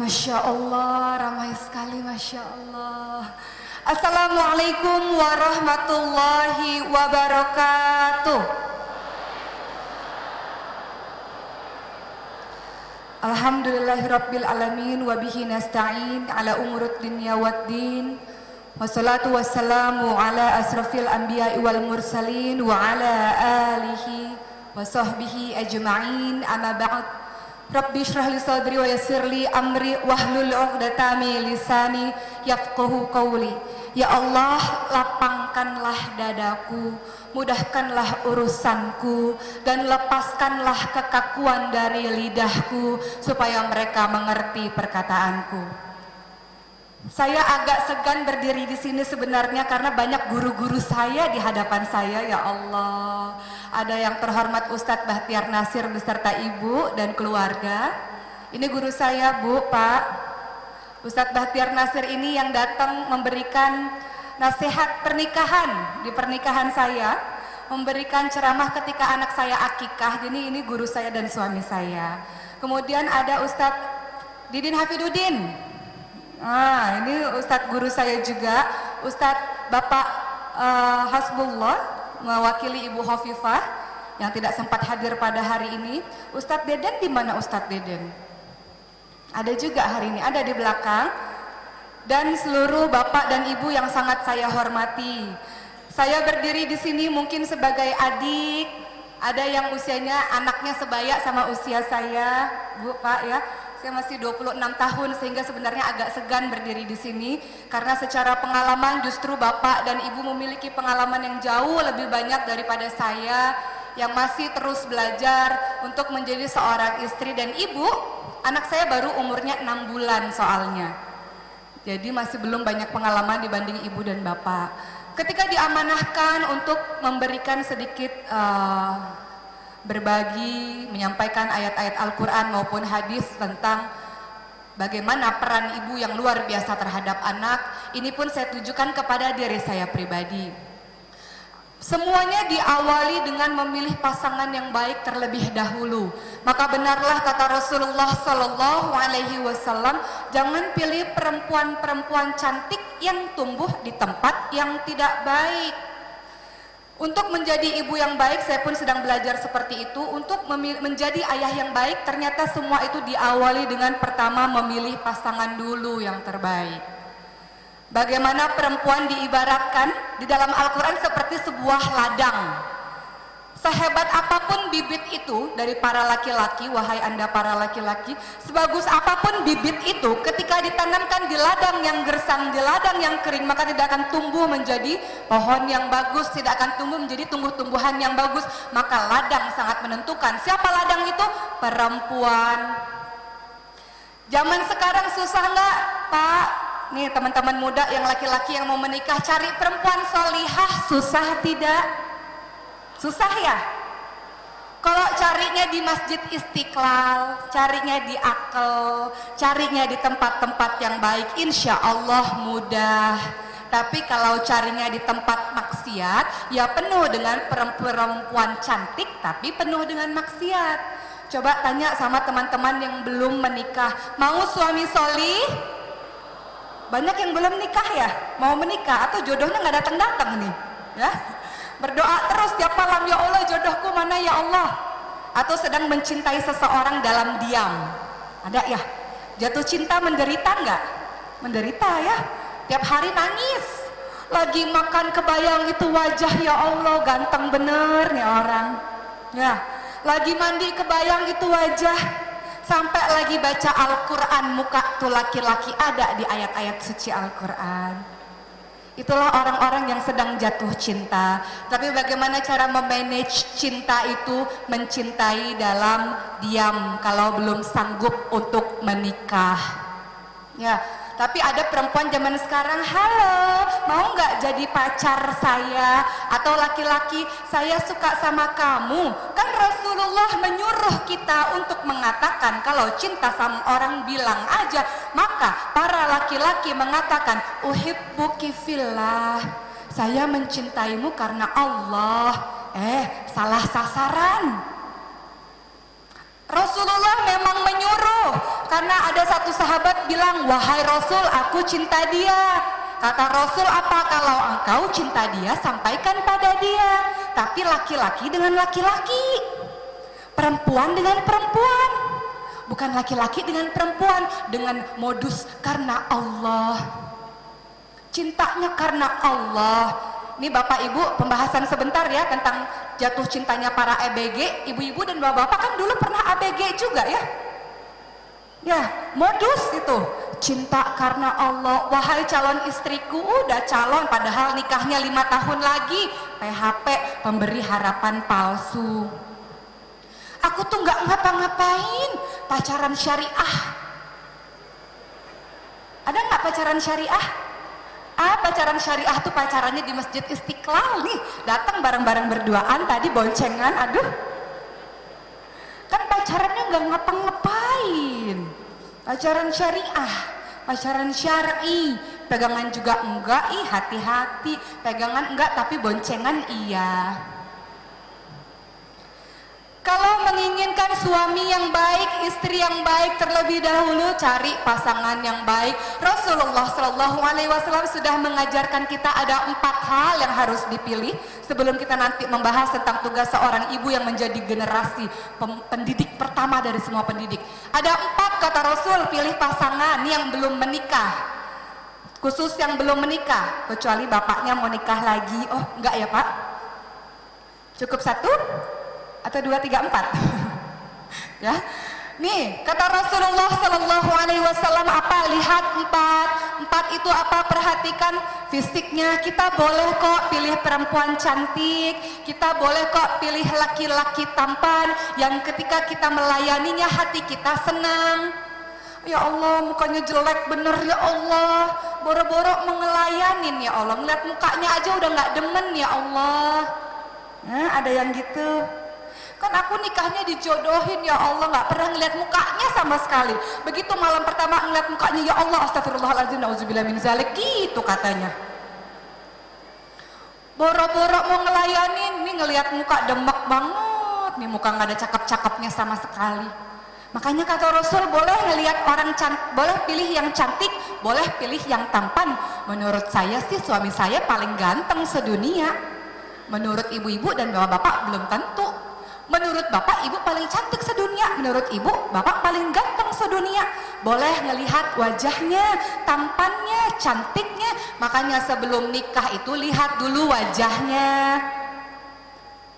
Masya Allah, ramai sekali, Masya Allah. Assalamualaikum warahmatullahi wabarakatuh. Alhamdulillahirabbil alamin wa bihi nasta'in ala umurud dunya waddin. Wassalatu wassalamu ala asrafil anbiya'i wal mursalin wa ala alihi wa sahbihi ajma'in. Amma ba'd. Rabbi shrah li sadri wa yassir li amri wahlul 'uqdatam min lisani yafqahu qawli. Ya Allah, lapangkanlah dadaku, mudahkanlah urusanku, dan lepaskanlah kekakuan dari lidahku supaya mereka mengerti perkataanku. Saya agak segan berdiri di sini sebenarnya karena banyak guru-guru saya di hadapan saya, ya Allah. Ada yang terhormat Ustadz Bahtiar Nasir beserta ibu dan keluarga. Ini guru saya, Bu, Pak. Ustadz Bahtiar Nasir ini yang datang memberikan nasihat pernikahan di pernikahan saya, memberikan ceramah ketika anak saya akikah. Jadi ini guru saya dan suami saya. Kemudian ada Ustadz Didin Hafidudin. Nah, ini Ustadz guru saya juga, Ustadz Bapak Hasbullah, mewakili Ibu Hovifah yang tidak sempat hadir pada hari ini. Ustadz Deden di mana Ustadz Deden? Ada juga hari ini, ada di belakang. Dan seluruh bapak dan ibu yang sangat saya hormati. Saya berdiri di sini mungkin sebagai adik, ada yang usianya anaknya sebaya sama usia saya, Bu, Pak ya. Saya masih 26 tahun sehingga sebenarnya agak segan berdiri di sini karena secara pengalaman justru bapak dan ibu memiliki pengalaman yang jauh lebih banyak daripada saya yang masih terus belajar untuk menjadi seorang istri dan ibu. Anak saya baru umurnya 6 bulan soalnya. Jadi masih belum banyak pengalaman dibanding ibu dan bapak. Ketika diamanahkan untuk memberikan sedikit berbagi, menyampaikan ayat-ayat Al-Quran maupun hadis tentang bagaimana peran ibu yang luar biasa terhadap anak, ini pun saya tujukan kepada diri saya pribadi. Semuanya diawali dengan memilih pasangan yang baik terlebih dahulu. Maka benarlah kata Rasulullah Sallallahu Alaihi Wasallam, jangan pilih perempuan-perempuan cantik yang tumbuh di tempat yang tidak baik. Untuk menjadi ibu yang baik, saya pun sedang belajar seperti itu. Untuk menjadi ayah yang baik, ternyata semua itu diawali dengan pertama memilih pasangan dulu yang terbaik. Bagaimana perempuan diibaratkan di dalam Al-Quran seperti sebuah ladang. Sehebat apapun bibit itu dari para laki-laki, wahai anda para laki-laki, sebagus apapun bibit itu, ketika ditanamkan di ladang yang gersang, di ladang yang kering, maka tidak akan tumbuh menjadi pohon yang bagus, tidak akan tumbuh menjadi tumbuh-tumbuhan yang bagus. Maka ladang sangat menentukan. Siapa ladang itu? Perempuan. Zaman sekarang susah nggak, Pak? Nih teman-teman muda yang laki-laki yang mau menikah, cari perempuan solihah, susah tidak? Susah ya? Kalau carinya di Masjid Istiqlal, carinya di Akel, carinya di tempat-tempat yang baik, insya Allah mudah. Tapi kalau carinya di tempat maksiat, ya penuh dengan perempuan cantik, tapi penuh dengan maksiat. Coba tanya sama teman-teman yang belum menikah, mau suami solih? Banyak yang belum nikah ya, mau menikah atau jodohnya nggak datang-datang nih, ya. Berdoa terus tiap malam, ya Allah jodohku mana ya Allah. Atau sedang mencintai seseorang dalam diam. Ada ya? Jatuh cinta menderita nggak? Menderita ya. Tiap hari nangis. Lagi makan kebayang itu wajah, ya Allah ganteng bener nih orang. Ya. Lagi mandi kebayang itu wajah. Sampai lagi baca Al-Quran, muka tuh laki-laki ada di ayat-ayat suci Al-Quran. Itulah orang-orang yang sedang jatuh cinta. Tapi bagaimana cara memanage cinta itu? Mencintai dalam diam kalau belum sanggup untuk menikah. Ya, tapi ada perempuan zaman sekarang, halo, mau nggak jadi pacar saya? Atau laki-laki, saya suka sama kamu. Kan Rasulullah menyuruh kita untuk mengatakan kalau cinta sama orang bilang aja. Maka para laki-laki mengatakan, uhibbuki fillah, saya mencintaimu karena Allah. Salah sasaran. Rasulullah memang menyuruh Karena ada satu sahabat bilang, wahai Rasul, aku cinta dia. Kata Rasul, apa? Kalau engkau cinta dia, sampaikan pada dia. Tapi laki-laki dengan laki-laki, perempuan dengan perempuan, bukan laki-laki dengan perempuan, dengan modus karena Allah, cintanya karena Allah. Ini Bapak Ibu, pembahasan sebentar ya tentang jatuh cintanya para ABG. Ibu-ibu dan bapak-bapak kan dulu pernah ABG juga ya. Ya, modus itu cinta karena Allah. Wahai calon istriku, udah calon padahal nikahnya 5 tahun lagi. PHP, pemberi harapan palsu. Aku tuh nggak ngapa-ngapain, pacaran syariah. Ada nggak pacaran syariah? Pacaran syariah tuh pacarannya di Masjid Istiqlal nih, datang bareng-bareng berduaan, tadi boncengan, aduh. Kan pacarannya nggak ngapa-ngapain. Pacaran syariah, pacaran syar'i, pegangan juga enggak, hati-hati, pegangan enggak tapi boncengan iya. Kalau menginginkan suami yang baik, istri yang baik, terlebih dahulu cari pasangan yang baik. Rasulullah Shallallahu Alaihi Wasallam sudah mengajarkan kita ada 4 hal yang harus dipilih sebelum kita nanti membahas tentang tugas seorang ibu yang menjadi generasi pendidik pertama dari semua pendidik. Ada 4 kata Rasul, pilih pasangan yang belum menikah, khusus yang belum menikah, kecuali bapaknya mau nikah lagi. Oh enggak ya Pak? Cukup 1? Atau 2, 3, 4 ya. Nih kata Rasulullah Shallallahu Alaihi Wasallam apa? Lihat 4 itu apa? Perhatikan fisiknya. Kita boleh kok pilih perempuan cantik, kita boleh kok pilih laki-laki tampan yang ketika kita melayaninya hati kita senang. Ya Allah, mukanya jelek bener ya Allah, boro-boro mengelayanin ya Allah, ngeliat mukanya aja udah nggak demen ya Allah. Nah ada yang gitu. Kan aku nikahnya dijodohin ya Allah, nggak pernah ngeliat mukanya sama sekali. Begitu malam pertama ngeliat mukanya, ya Allah astagfirullahaladzim, na'udzubillah min zalik, gitu katanya. Boro-boro mau ngelayanin, nih ngeliat muka demek banget, nih muka nggak ada cakep-cakepnya sama sekali. Makanya kata Rasul, boleh ngeliat orang cantik, boleh pilih yang cantik, boleh pilih yang tampan. Menurut saya sih suami saya paling ganteng sedunia. Menurut ibu-ibu dan bapak-bapak belum tentu. Menurut bapak ibu paling cantik sedunia, menurut ibu bapak paling ganteng sedunia. Boleh ngelihat wajahnya, tampannya, cantiknya. Makanya sebelum nikah itu lihat dulu wajahnya.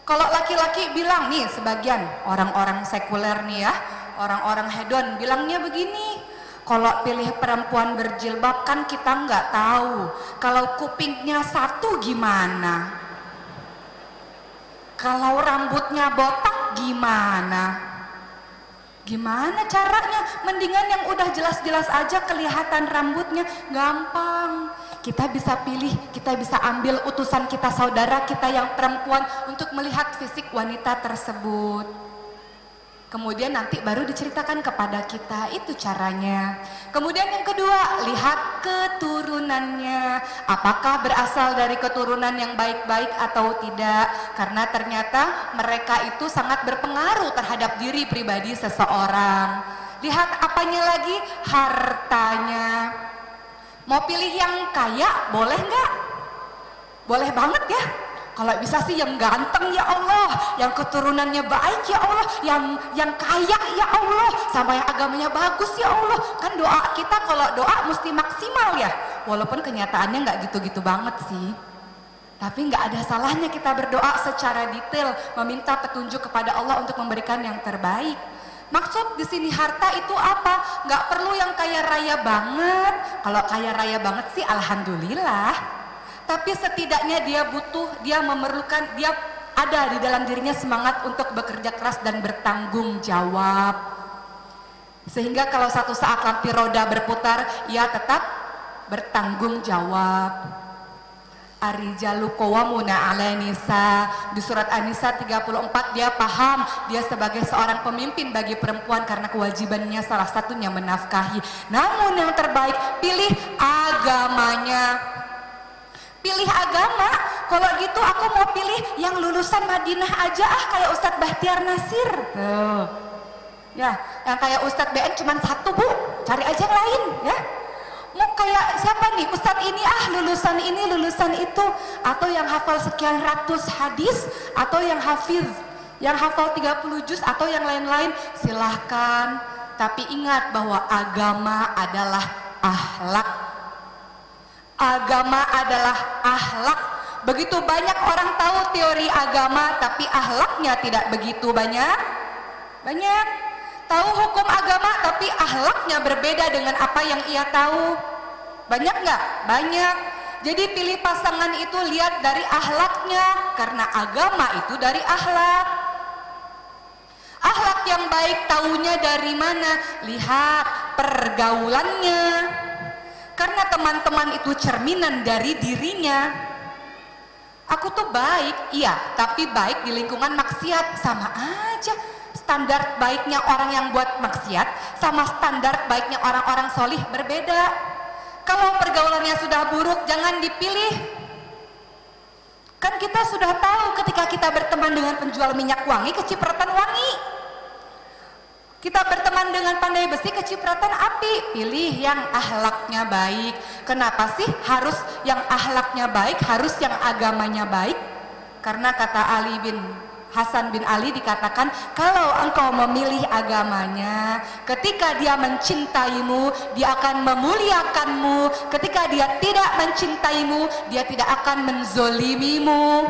Kalau laki-laki bilang nih, sebagian orang-orang sekuler nih ya, orang-orang hedon bilangnya begini, kalau pilih perempuan berjilbab kan kita nggak tahu kalau kupingnya 1 gimana, kalau rambutnya botak gimana? Gimana caranya? Mendingan yang udah jelas-jelas aja kelihatan rambutnya, gampang. Kita bisa pilih, kita bisa ambil utusan kita, saudara kita yang perempuan untuk melihat fisik wanita tersebut. Kemudian nanti baru diceritakan kepada kita, itu caranya. Kemudian yang kedua, lihat keturunannya. Apakah berasal dari keturunan yang baik-baik atau tidak? Karena ternyata mereka itu sangat berpengaruh terhadap diri pribadi seseorang. Lihat apanya lagi? Hartanya. Mau pilih yang kaya, boleh nggak? Boleh banget ya. Kalau bisa sih yang ganteng ya Allah, yang keturunannya baik ya Allah, yang kaya ya Allah, sama yang agamanya bagus ya Allah. Kan doa kita kalau doa mesti maksimal ya, walaupun kenyataannya nggak gitu-gitu banget sih. Tapi nggak ada salahnya kita berdoa secara detail, meminta petunjuk kepada Allah untuk memberikan yang terbaik. Maksud di sini harta itu apa? Nggak perlu yang kaya raya banget. Kalau kaya raya banget sih alhamdulillah. Tapi setidaknya dia butuh, dia memerlukan, dia ada di dalam dirinya semangat untuk bekerja keras dan bertanggung jawab. Sehingga kalau satu saat lampu roda berputar, ia tetap bertanggung jawab. Ar-rijalu qawwamuna 'alan nisa. Di surat An-Nisa 34 dia paham, dia sebagai seorang pemimpin bagi perempuan karena kewajibannya salah satunya menafkahi. Namun yang terbaik, pilih agamanya. Pilih agama. Kalau gitu aku mau pilih yang lulusan Madinah aja kayak Ustadz Bahtiar Nasir. Tuh. Ya, Yang kayak Ustadz BN cuma satu Bu, cari aja yang lain ya. Mau kayak siapa nih, Ustadz ini lulusan ini lulusan itu, atau yang hafal sekian ratus hadis, atau yang hafiz, yang hafal 30 juz, atau yang lain-lain, silahkan. Tapi ingat bahwa agama adalah akhlak. Agama adalah akhlak. Begitu banyak orang tahu teori agama, tapi akhlaknya tidak begitu banyak. Tahu hukum agama, tapi akhlaknya berbeda dengan apa yang ia tahu. Banyak nggak? Banyak. Jadi pilih pasangan itu lihat dari akhlaknya, karena agama itu dari akhlak. Akhlak yang baik taunya dari mana? Lihat pergaulannya. Karena teman-teman itu cerminan dari dirinya. Aku tuh baik, iya, tapi baik di lingkungan maksiat, sama aja. Standar baiknya orang yang buat maksiat sama standar baiknya orang-orang solih berbeda. Kalau pergaulannya sudah buruk, jangan dipilih. Kan kita sudah tahu ketika kita berteman dengan penjual minyak wangi, kecipratan wangi. Kita berteman dengan pandai besi, kecipratan api. Pilih yang akhlaknya baik. Kenapa sih harus yang akhlaknya baik, harus yang agamanya baik? Karena kata Hasan bin Ali dikatakan, kalau engkau memilih agamanya, ketika dia mencintaimu, dia akan memuliakanmu. Ketika dia tidak mencintaimu, dia tidak akan menzolimimu.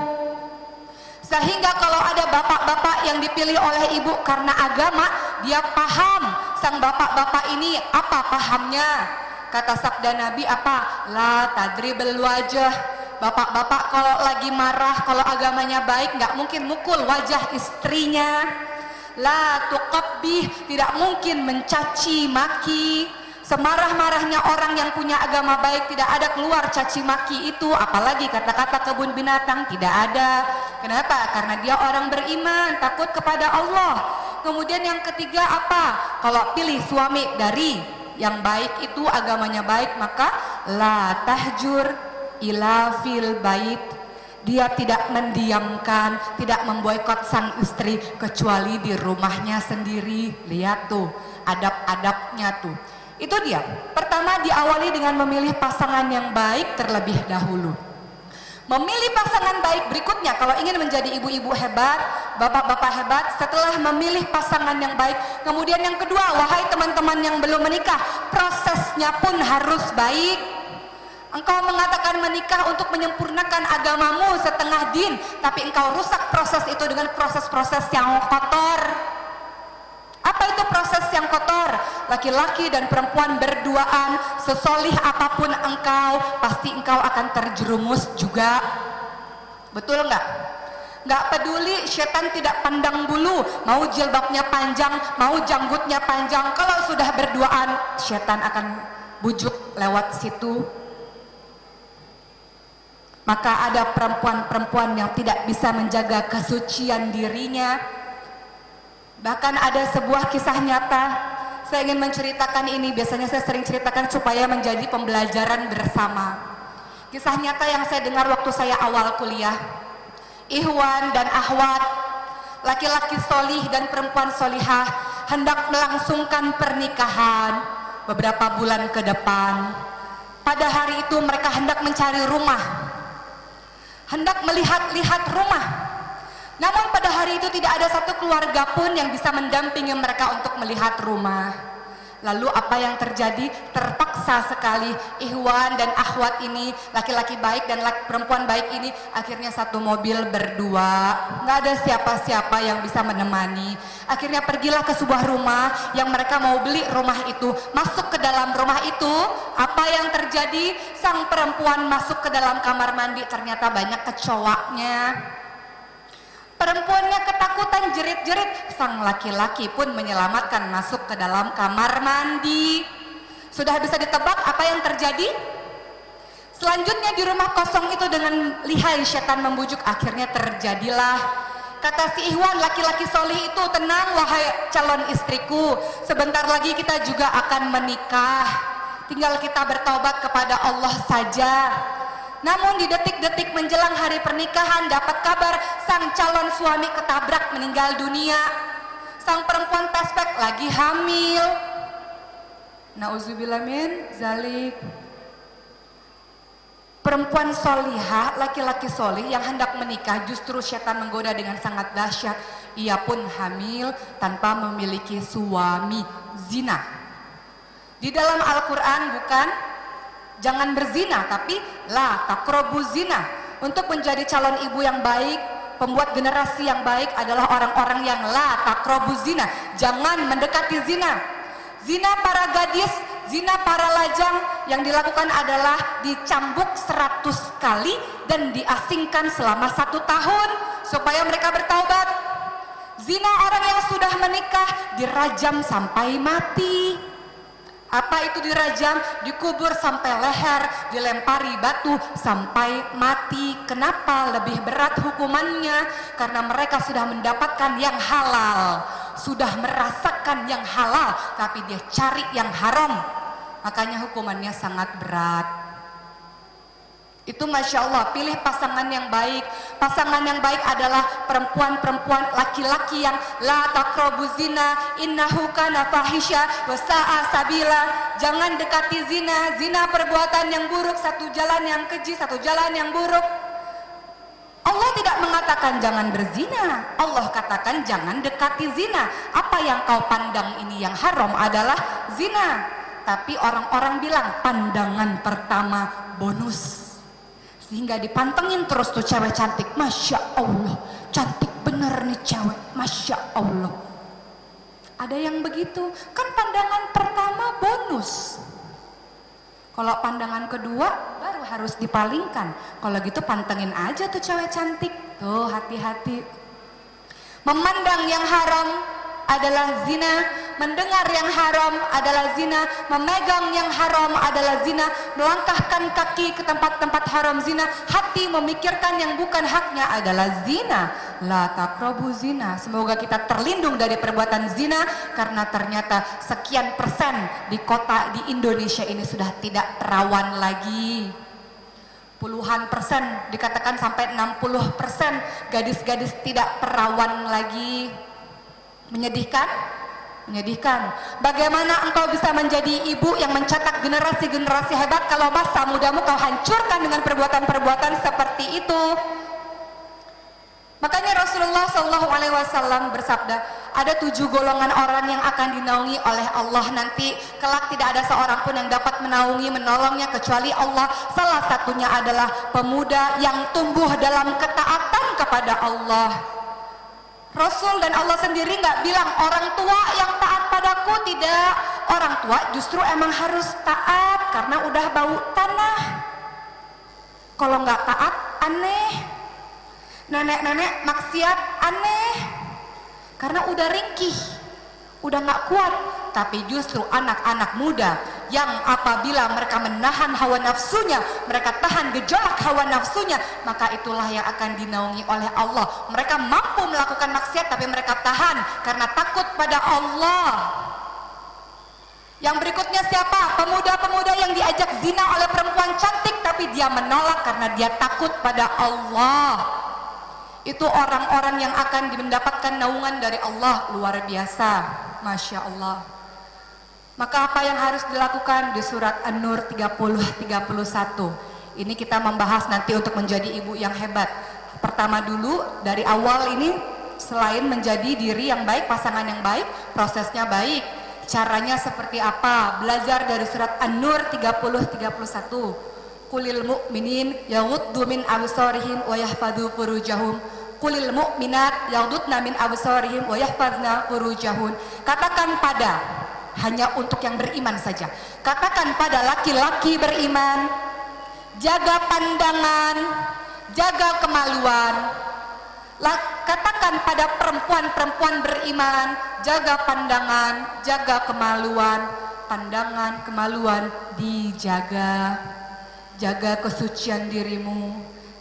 Sehingga kalau ada bapak-bapak yang dipilih oleh ibu karena agama, dia paham sang bapak-bapak ini apa pahamnya. Kata sabda Nabi apa? La tadribul wajah. Bapak-bapak kalau lagi marah, kalau agamanya baik, nggak mungkin mukul wajah istrinya. La tuqabbih, tidak mungkin mencaci maki. Semarah-marahnya orang yang punya agama baik, tidak ada keluar caci maki itu, apalagi kata-kata kebun binatang, tidak ada. Kenapa? Karena dia orang beriman, takut kepada Allah. Kemudian yang ketiga apa? Kalau pilih suami dari yang baik itu, agamanya baik, maka la tahjur ila fil bait, dia tidak mendiamkan, tidak memboikot sang istri kecuali di rumahnya sendiri. Lihat tuh adab-adabnya tuh. Itu dia. Pertama diawali dengan memilih pasangan yang baik terlebih dahulu. Memilih pasangan baik berikutnya, kalau ingin menjadi ibu-ibu hebat, bapak-bapak hebat, setelah memilih pasangan yang baik, kemudian yang kedua, wahai teman-teman yang belum menikah, prosesnya pun harus baik. Engkau mengatakan menikah untuk menyempurnakan agamamu setengah din, tapi engkau rusak proses itu dengan proses-proses yang kotor. Apa itu proses yang kotor? Laki-laki dan perempuan berduaan, sesolih apapun engkau, pasti engkau akan terjerumus juga. Betul nggak? Nggak peduli, setan tidak pandang bulu, mau jilbabnya panjang, mau janggutnya panjang, kalau sudah berduaan, setan akan bujuk lewat situ. Maka ada perempuan-perempuan yang tidak bisa menjaga kesucian dirinya. Bahkan ada sebuah kisah nyata, saya ingin menceritakan ini, biasanya saya sering ceritakan supaya menjadi pembelajaran bersama. Kisah nyata yang saya dengar waktu saya awal kuliah. Ikhwan dan akhwat, laki-laki solih dan perempuan solihah hendak melangsungkan pernikahan beberapa bulan ke depan. Pada hari itu mereka hendak mencari rumah, hendak melihat-lihat rumah. Namun pada hari itu tidak ada satu keluarga pun yang bisa mendampingi mereka untuk melihat rumah. Lalu apa yang terjadi? Terpaksa sekali ikhwan dan akhwat ini, laki-laki baik dan perempuan baik ini, akhirnya satu mobil berdua, nggak ada siapa-siapa yang bisa menemani. Akhirnya pergilah ke sebuah rumah yang mereka mau beli rumah itu. Masuk ke dalam rumah itu, apa yang terjadi? Sang perempuan masuk ke dalam kamar mandi, ternyata banyak kecoaknya. Perempuannya ketakutan, jerit-jerit. Sang laki-laki pun menyelamatkan, masuk ke dalam kamar mandi. Sudah bisa ditebak apa yang terjadi? Selanjutnya di rumah kosong itu dengan lihai setan membujuk, akhirnya terjadilah. Kata si Ikhwan, laki-laki solih itu, tenang wahai calon istriku, sebentar lagi kita juga akan menikah. Tinggal kita bertaubat kepada Allah saja. Namun di detik-detik menjelang hari pernikahan dapat kabar sang calon suami ketabrak meninggal dunia. sang perempuan pespek lagi hamil. Nauzubillah min zalik. Perempuan solihah, laki-laki solih yang hendak menikah, justru setan menggoda dengan sangat dahsyat. Ia pun hamil tanpa memiliki suami, zina. Di dalam Al-Quran bukan jangan berzina, tapi la taqrabu zina. Untuk menjadi calon ibu yang baik, pembuat generasi yang baik adalah orang-orang yang la taqrabu zina. Jangan mendekati zina. Zina para gadis, zina para lajang yang dilakukan adalah dicambuk 100 kali dan diasingkan selama 1 tahun supaya mereka bertaubat. Zina orang yang sudah menikah dirajam sampai mati. Apa itu dirajam? Dikubur sampai leher, dilempari batu sampai mati. Kenapa lebih berat hukumannya? Karena mereka sudah mendapatkan yang halal, sudah merasakan yang halal, tapi dia cari yang haram. Makanya hukumannya sangat berat. Itu Masya Allah, pilih pasangan yang baik. Pasangan yang baik adalah perempuan-perempuan, laki-laki yang la taqrabu zina innahu kana fahisha wa sa'a sabila. Jangan dekati zina. Zina perbuatan yang buruk, satu jalan yang keji, satu jalan yang buruk. Allah tidak mengatakan jangan berzina, Allah katakan jangan dekati zina. Apa yang kau pandang ini yang haram adalah zina. Tapi orang-orang bilang pandangan pertama bonus, sehingga dipantengin terus tuh cewek cantik. Masya Allah, cantik bener nih cewek, Masya Allah. Ada yang begitu, kan pandangan pertama bonus. Kalau pandangan kedua baru harus dipalingkan. Kalau gitu pantengin aja tuh cewek cantik. Tuh hati-hati. Memandang yang haram adalah zina, mendengar yang haram adalah zina, memegang yang haram adalah zina, melangkahkan kaki ke tempat-tempat haram zina, hati memikirkan yang bukan haknya adalah zina. La taqrabu zina. Semoga kita terlindung dari perbuatan zina, karena ternyata sekian persen di kota di Indonesia ini sudah tidak rawan lagi. Puluhan persen, dikatakan sampai 60% gadis-gadis tidak perawan lagi. Menyedihkan? Menyedihkan. Bagaimana engkau bisa menjadi ibu yang mencetak generasi-generasi hebat kalau masa mudamu kau hancurkan dengan perbuatan-perbuatan seperti itu? Makanya Rasulullah SAW bersabda, ada 7 golongan orang yang akan dinaungi oleh Allah nanti. Kelak tidak ada seorang pun yang dapat menaungi, menolongnya kecuali Allah. Salah satunya adalah pemuda yang tumbuh dalam ketaatan kepada Allah. Rasul dan Allah sendiri nggak bilang orang tua yang taat padaku, tidak. Orang tua justru emang harus taat karena udah bau tanah. Kalau nggak taat aneh. Nenek-nenek maksiat aneh karena udah ringkih, udah nggak kuat. Tapi justru anak-anak muda yang apabila mereka menahan hawa nafsunya, mereka tahan gejolak hawa nafsunya, maka itulah yang akan dinaungi oleh Allah. Mereka mampu melakukan maksiat tapi mereka tahan karena takut pada Allah. Yang berikutnya siapa? Pemuda-pemuda yang diajak zina oleh perempuan cantik tapi dia menolak karena dia takut pada Allah. Itu orang-orang yang akan mendapatkan naungan dari Allah luar biasa. Masya Allah. Maka apa yang harus dilakukan? Di surat An-Nur 30-31 ini kita membahas nanti untuk menjadi ibu yang hebat. Pertama dulu, dari awal ini selain menjadi diri yang baik, pasangan yang baik, prosesnya baik. Caranya seperti apa? Belajar dari surat An-Nur 30-31. Qulil mu'minin yaghuddu min absarihim wa yahfadzu furujahum. Qulil mu'minat yaghuddna min absarihim wa yahfazna furujahun. Katakan pada, hanya untuk yang beriman saja. Katakan pada laki-laki beriman, jaga pandangan, jaga kemaluan. Katakan pada perempuan-perempuan beriman, jaga pandangan, jaga kemaluan. Pandangan, kemaluan dijaga. Jaga kesucian dirimu,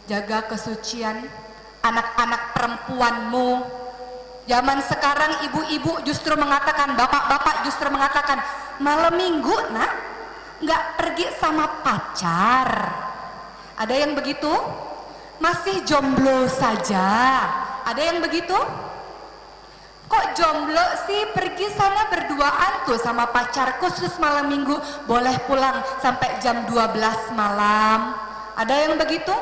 jaga kesucian anak-anak perempuanmu. Zaman sekarang ibu-ibu justru mengatakan, bapak-bapak justru mengatakan, malam minggu nak nggak pergi sama pacar. Ada yang begitu? Masih jomblo saja. Ada yang begitu? Kok jomblo sih, pergi sana berduaan tuh sama pacar, khusus malam minggu boleh pulang sampai jam 12 malam. Ada yang begitu?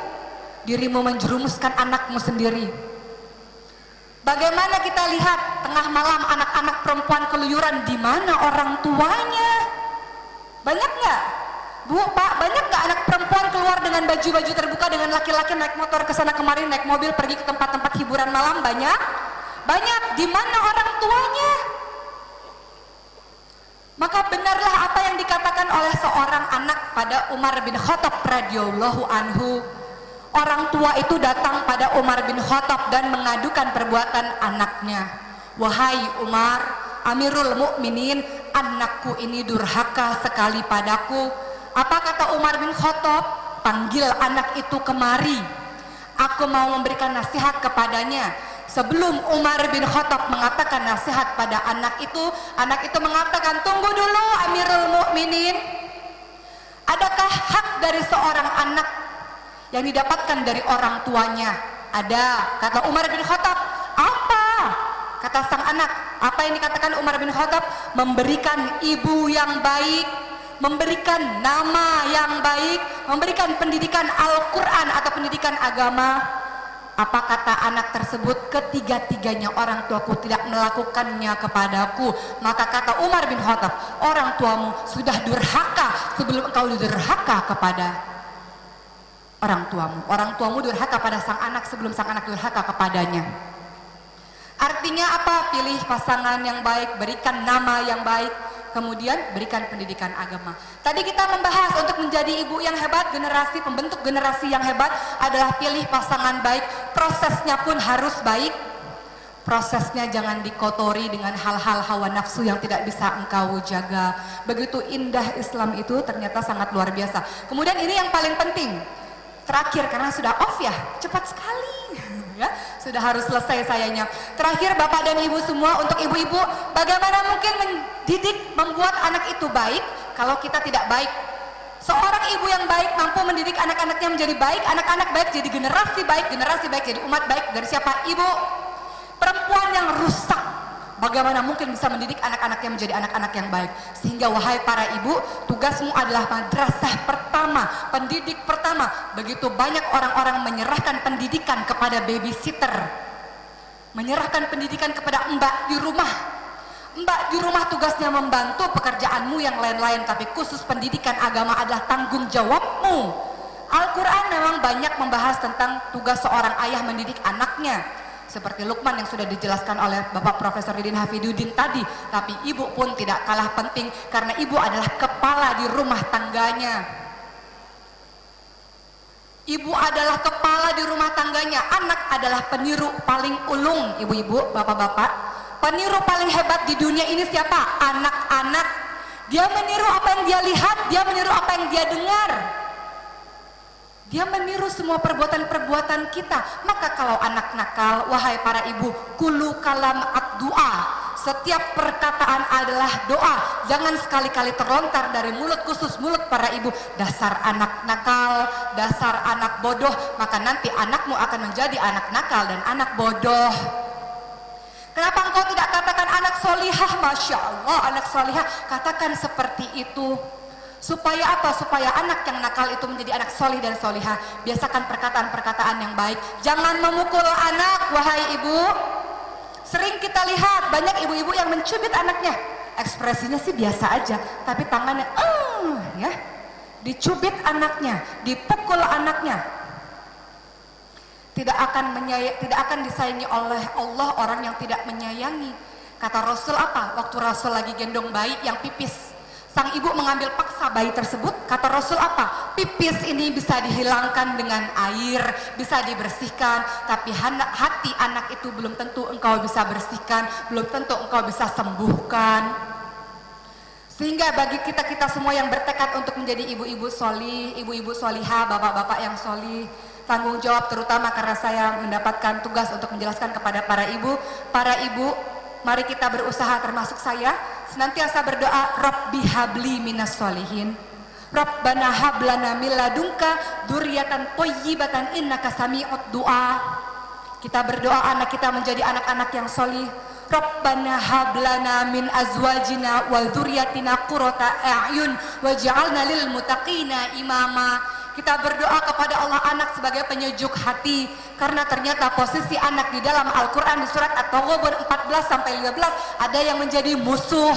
Dirimu menjerumuskan anakmu sendiri. Bagaimana kita lihat tengah malam anak-anak perempuan keluyuran, di mana orang tuanya? Banyak nggak? Bu, Pak, banyak nggak anak perempuan keluar dengan baju-baju terbuka dengan laki-laki naik motor ke sana kemari, naik mobil pergi ke tempat-tempat hiburan malam? Banyak? Banyak. Di mana orang tuanya? Maka benarlah apa yang dikatakan oleh seorang anak pada Umar bin Khattab radhiyallahu anhu. Orang tua itu datang pada Umar bin Khattab dan mengadukan perbuatan anaknya. Wahai Umar, Amirul Mukminin, anakku ini durhaka sekali padaku. Apa kata Umar bin Khattab? Panggil anak itu kemari. Aku mau memberikan nasihat kepadanya. Sebelum Umar bin Khattab mengatakan nasihat pada anak itu mengatakan, tunggu dulu Amirul Mukminin. Adakah hak dari seorang anak yang didapatkan dari orang tuanya? Ada, kata Umar bin Khattab. Apa? Kata sang anak, apa yang dikatakan Umar bin Khattab? Memberikan ibu yang baik, memberikan nama yang baik, memberikan pendidikan Al-Quran atau pendidikan agama. Apa kata anak tersebut? Ketiga-tiganya orang tuaku tidak melakukannya kepadaku. Maka kata Umar bin Khattab, orang tuamu sudah durhaka sebelum engkau durhaka kepada orang tuamu. Orang tuamu durhaka pada sang anak sebelum sang anak durhaka kepadanya. Artinya apa? Pilih pasangan yang baik, berikan nama yang baik, kemudian berikan pendidikan agama. Tadi kita membahas untuk menjadi ibu yang hebat, generasi pembentuk generasi yang hebat adalah pilih pasangan baik. Prosesnya pun harus baik. Prosesnya jangan dikotori dengan hal-hal hawa nafsu yang tidak bisa engkau jaga. Begitu indah Islam itu ternyata sangat luar biasa. Kemudian ini yang paling penting, terakhir, karena sudah off ya, cepat sekali ya, sudah harus selesai sayanya. Terakhir Bapak dan Ibu semua, untuk ibu-ibu, bagaimana mungkin mendidik, membuat anak itu baik kalau kita tidak baik? Seorang ibu yang baik mampu mendidik anak-anaknya menjadi baik, anak-anak baik jadi generasi baik jadi umat baik. Dari siapa? Ibu. Perempuan yang rusak, bagaimana mungkin bisa mendidik anak-anaknya menjadi anak-anak yang baik? Sehingga wahai para ibu, tugasmu adalah madrasah pertama, pendidik pertama. Begitu banyak orang-orang menyerahkan pendidikan kepada babysitter, menyerahkan pendidikan kepada mbak di rumah. Mbak di rumah tugasnya membantu pekerjaanmu yang lain-lain, tapi khusus pendidikan agama adalah tanggung jawabmu. Al-Quran memang banyak membahas tentang tugas seorang ayah mendidik anaknya, seperti Luqman yang sudah dijelaskan oleh Bapak Profesor Didin Hafidudin tadi. Tapi ibu pun tidak kalah penting, karena ibu adalah kepala di rumah tangganya. Ibu adalah kepala di rumah tangganya. Anak adalah peniru paling ulung, ibu-ibu, bapak-bapak. Peniru paling hebat di dunia ini siapa? Anak-anak. Dia meniru apa yang dia lihat, dia meniru apa yang dia dengar. Dia meniru semua perbuatan-perbuatan kita. Maka kalau anak nakal, wahai para ibu, kulu kalam ad-du'a. Setiap perkataan adalah doa. Jangan sekali-kali terlontar dari mulut, khusus mulut para ibu. Dasar anak nakal, dasar anak bodoh. Maka nanti anakmu akan menjadi anak nakal dan anak bodoh. Kenapa engkau tidak katakan anak solihah? Masya Allah, anak solihah. Katakan seperti itu. Supaya apa? Supaya anak yang nakal itu menjadi anak solih dan solihah. Biasakan perkataan-perkataan yang baik. Jangan memukul anak, wahai ibu. Sering kita lihat banyak ibu-ibu yang mencubit anaknya. Ekspresinya sih biasa aja, tapi tangannya ya, dicubit anaknya, dipukul anaknya. Tidak akan disayangi oleh Allah orang yang tidak menyayangi. Kata Rasul apa? Waktu Rasul lagi gendong bayi yang pipis, sang ibu mengambil paksa bayi tersebut. Kata Rasul apa? Pipis ini bisa dihilangkan dengan air, bisa dibersihkan, tapi hati anak itu belum tentu engkau bisa bersihkan, belum tentu engkau bisa sembuhkan. Sehingga bagi kita semua yang bertekad untuk menjadi ibu-ibu solih, ibu-ibu solihah, bapak-bapak yang solih, tanggung jawab terutama karena saya mendapatkan tugas untuk menjelaskan kepada para ibu, mari kita berusaha, termasuk saya, senantiasa berdoa, Rabbi habli minas solihin, Rabbana hablana min ladunka dzurriatan thayyibatan innaka sami'ud du'a. Kita berdoa anak kita menjadi anak-anak yang solih. Rabbana hablana min azwajina wa dzurriyyatina qurrata a'yun waj'alna lil muttaqina imama. Kita berdoa kepada Allah anak sebagai penyejuk hati, karena ternyata posisi anak di dalam Al-Quran di surat At-Taghabun 14 sampai 15 ada yang menjadi musuh,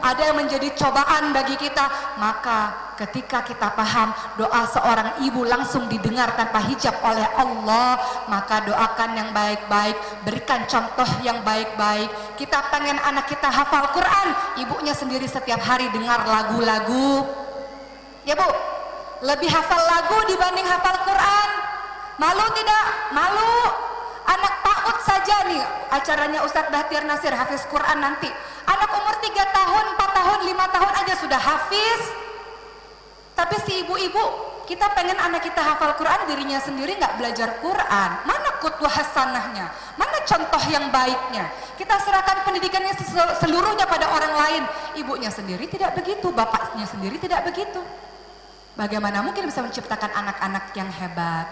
ada yang menjadi cobaan bagi kita. Maka ketika kita paham doa seorang ibu langsung didengar tanpa hijab oleh Allah, maka doakan yang baik-baik, berikan contoh yang baik-baik. Kita pengen anak kita hafal Quran, ibunya sendiri setiap hari dengar lagu-lagu, ya Bu, lebih hafal lagu dibanding hafal Quran. Malu tidak? Malu. Anak PAUD saja nih, acaranya Ustadz Bahtiar Nasir hafiz Quran nanti. Anak umur 3 tahun, 4 tahun, 5 tahun aja sudah hafiz. Tapi si ibu-ibu, kita pengen anak kita hafal Quran, dirinya sendiri nggak belajar Quran. Mana qudwah hasanahnya? Mana contoh yang baiknya? Kita serahkan pendidikannya seluruhnya pada orang lain. Ibunya sendiri tidak begitu, bapaknya sendiri tidak begitu. Bagaimana mungkin bisa menciptakan anak-anak yang hebat?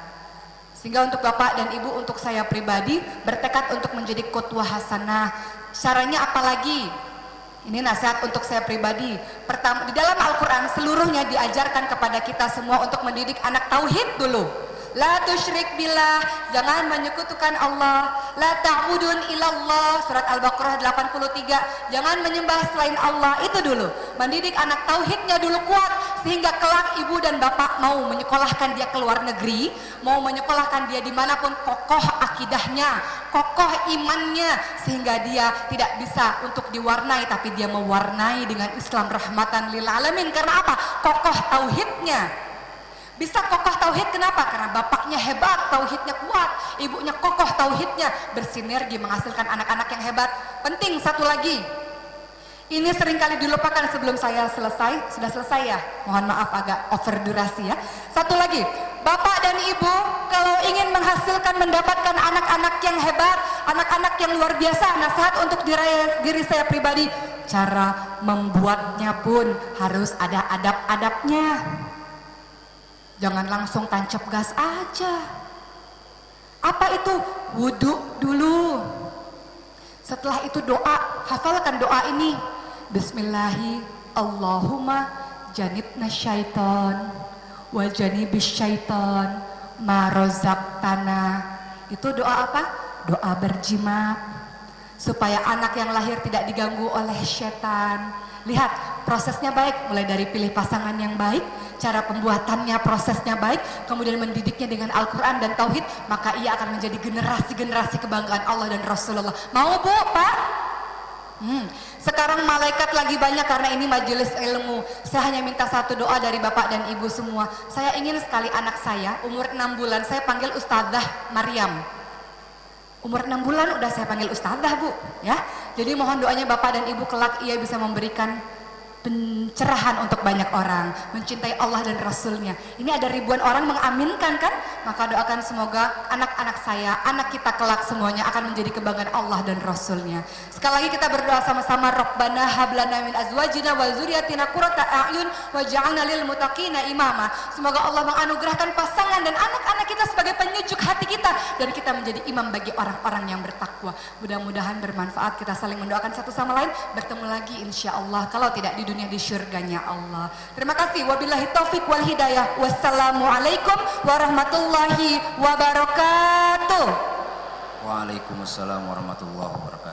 Sehingga untuk bapak dan ibu, untuk saya pribadi bertekad untuk menjadi qudwah hasanah. Caranya apalagi? Ini nasihat untuk saya pribadi. Pertama, di dalam Al-Quran seluruhnya diajarkan kepada kita semua untuk mendidik anak tauhid dulu. La tusyrik billah, jangan menyekutukan Allah. La ta'budun ilallah, surat Al-Baqarah 83, jangan menyembah selain Allah. Itu dulu, mendidik anak tauhidnya dulu kuat, sehingga kelak ibu dan bapak mau menyekolahkan dia ke luar negeri, mau menyekolahkan dia dimanapun, kokoh akidahnya, kokoh imannya, sehingga dia tidak bisa untuk diwarnai, tapi dia mewarnai dengan Islam rahmatan lil alamin. Karena apa? Kokoh tauhidnya. Bisa kokoh tauhid, kenapa? Karena bapaknya hebat, tauhidnya kuat, ibunya kokoh tauhidnya, bersinergi menghasilkan anak-anak yang hebat. Penting satu lagi, ini seringkali dilupakan sebelum saya selesai. Sudah selesai ya? Mohon maaf agak over durasi ya. Satu lagi, bapak dan ibu kalau ingin menghasilkan, mendapatkan anak-anak yang hebat, anak-anak yang luar biasa, nasihat untuk diri saya pribadi, cara membuatnya pun harus ada adab-adabnya. Jangan langsung tancap gas aja. Apa itu? Wudhu dulu. Setelah itu doa, hafalkan doa ini. Bismillahi Allahumma janibna syaiton wa janibis syaiton ma razaqtana. Itu doa apa? Doa berjimat, supaya anak yang lahir tidak diganggu oleh setan. Lihat, prosesnya baik, mulai dari pilih pasangan yang baik, cara pembuatannya, prosesnya baik, kemudian mendidiknya dengan Al-Quran dan Tauhid, maka ia akan menjadi generasi-generasi kebanggaan Allah dan Rasulullah. Mau Bu, Pak? Sekarang malaikat lagi banyak karena ini majelis ilmu. Saya hanya minta satu doa dari Bapak dan Ibu semua. Saya ingin sekali anak saya, umur 6 bulan, saya panggil Ustadzah Maryam. Umur 6 bulan udah saya panggil Ustadzah Bu, ya. Jadi mohon doanya Bapak dan Ibu kelak ia bisa memberikan pencerahan untuk banyak orang, mencintai Allah dan Rasulnya. Ini ada ribuan orang mengaminkan kan? Maka doakan semoga anak-anak saya, anak kita kelak semuanya akan menjadi kebanggaan Allah dan Rasulnya. Sekali lagi kita berdoa sama-sama, Rabbana hablana min azwajina wa dzurriyyatina qurrata a'yun waj'alna lil muttaqina imama. Semoga Allah menganugerahkan pasangan dan anak-anak kita sebagai penyejuk hati kita, dan kita menjadi imam bagi orang-orang yang bertakwa. Mudah-mudahan bermanfaat, kita saling mendoakan satu sama lain. Bertemu lagi insya Allah, kalau tidak di dunia, di syurganya Allah. Terima kasih. Wabillahi taufik wal hidayah. Wassalamualaikum warahmatullahi wabarakatuh. Waalaikumsalam warahmatullahi wabarakatuh.